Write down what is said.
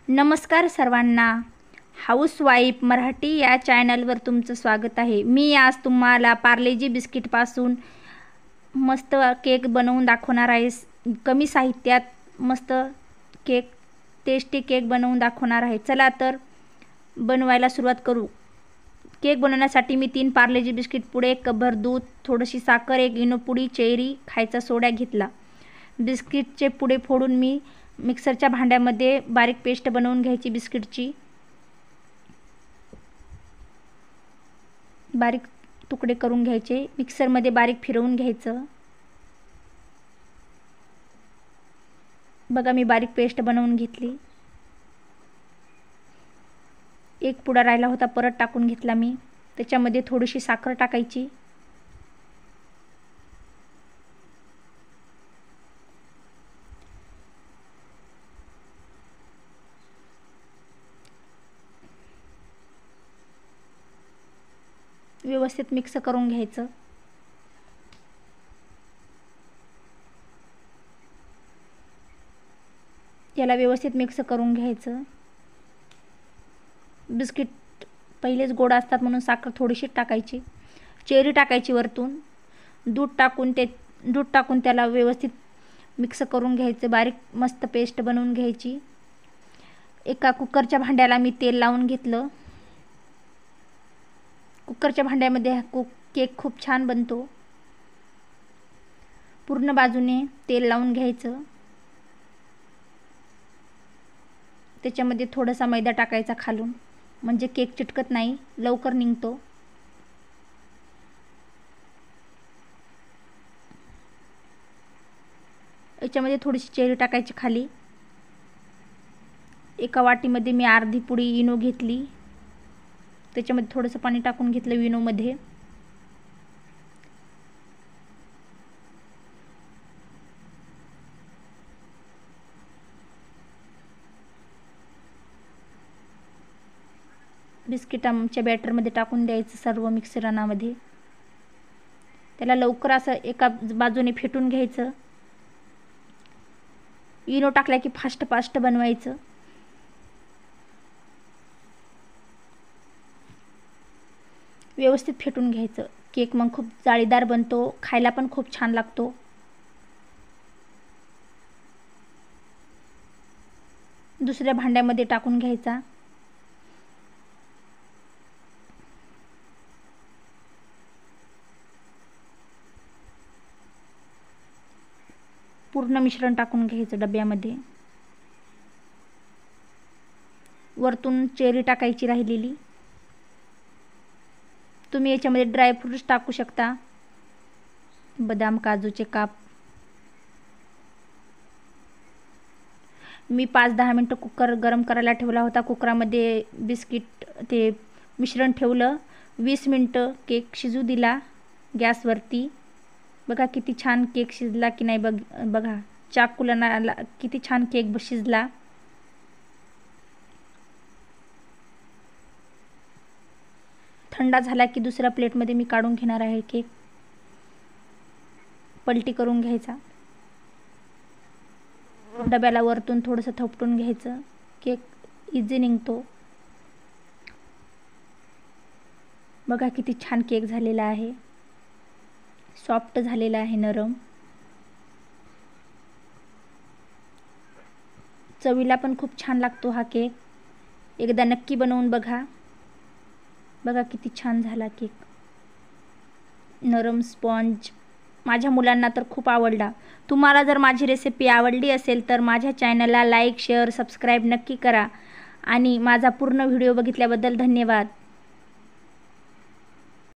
नमस्कार सर्वांना, हाऊसवाईफ मराठी या चॅनलवर तुमचं स्वागत आहे। मी आज तुम्हाला पार्लेजी बिस्किटपासून मस्त केक बनवून दाखवणार आहे। कमी साहित्यात मस्त केक, टेस्टी केक बनवून दाखवणार आहे। चला तर बनवायला सुरुवात करू। केक बनवण्यासाठी मी 3 पार्लेजी बिस्किट पुडे, 1 कपभर दूध, थोडीशी साखर, 1 इनो पुडी, चेरी, खायचा सोडा घेतला। बिस्किटचे पुडे फोडून मी मिक्सरच्या भांड्यामध्ये बारीक पेस्ट बनवून घ्यायची। बिस्किटची बारीक तुकडे करून घ्यायचे, मिक्सरमध्ये बारीक फिरवून घ्यायचं। बघा मी बारीक पेस्ट बनवून घेतली। एक पुडा राहिला होता, परत टाकून घेतला मी। त्याच्यामध्ये थोडीशी साखर टाकायची। व्यवस्थित मिक्स करून घ्यायचं। याला व्यवस्थित मिक्स करून घ्यायचं। बिस्किट पहिलेच गोड असतात म्हणून साखर थोडीशी टाकायची, चेरी टाकायची वरतून, दूध टाकून त्याला व्यवस्थित मिक्स करून घ्यायचं। बारीक मस्त पेस्ट बनवून घ्यायची। एका कुकरच्या भांड्याला मी तेल लावून घेतलं। कुकरच्या भांड्यामध्ये केक खूप छान बनतो। पूर्ण बाजूने तेल लावून घ्यायचं। त्याच्यामध्ये थोडासा मैदा टाकायचा खालून, म्हणजे केक चिटकत नाही, लवकर निघतो। याच्यामध्ये थोडीशी चेरी टाकायची खाली। एका वाटीमध्ये मी अर्धी पुडी इनो घेतली। त्याच्यामध्ये थोडंसं पाणी टाकून घेतलं इनोमध्ये। बिस्किट आमच्या बॅटरमध्ये टाकून द्यायचं सर्व मिश्रणामध्ये। त्याला लवकर असं एका बाजूने फेटून घ्यायचं। इनो टाकला की फास्ट बनवायचं। व्यवस्थित फेटून घ्यायचं। केक मग खूप जाळीदार बनतो, खायला पण खूप छान लागतो। दुसऱ्या भांड्यामध्ये टाकून घ्यायचा। पूर्ण मिश्रण टाकून घ्यायचं डब्यामध्ये। वरतून चेरी टाकायची राहिलेली। तुम्ही याच्यामध्ये ड्रायफ्रूट्स टाकू शकता, बदाम, काजूचे काप। मी 5-10 मिनिटं कुकर गरम करायला ठेवला होता। कुकरामध्ये बिस्किट ते मिश्रण ठेवलं। 20 मिनिटं केक शिजू दिला गॅसवरती। बघा किती छान केक शिजला की नाही, बघा चाकूला किती छान केक शिजला। थंडा झाला की दुसऱ्या प्लेटमध्ये मी काढून घेणार आहे केक। पलटी करून घ्यायचा। डब्याला वरतून थोडंसं थोपटून घ्यायचं, केक इझी निघतो। बघा किती छान केक झालेला आहे, सॉफ्ट झालेला आहे, नरम। चवीला पण खूप छान लागतो हा केक। एकदा नक्की बनवून बघा। बघा किती छान झाला केक, नरम स्पॉन्ज। माझ्या मुलांना तर खूप आवडला। तुम्हाला जर माझी रेसिपी आवडली असेल तर माझ्या चॅनलला लाईक, शेअर, सबस्क्राईब नक्की करा। आणि माझा पूर्ण व्हिडिओ बघितल्याबद्दल धन्यवाद।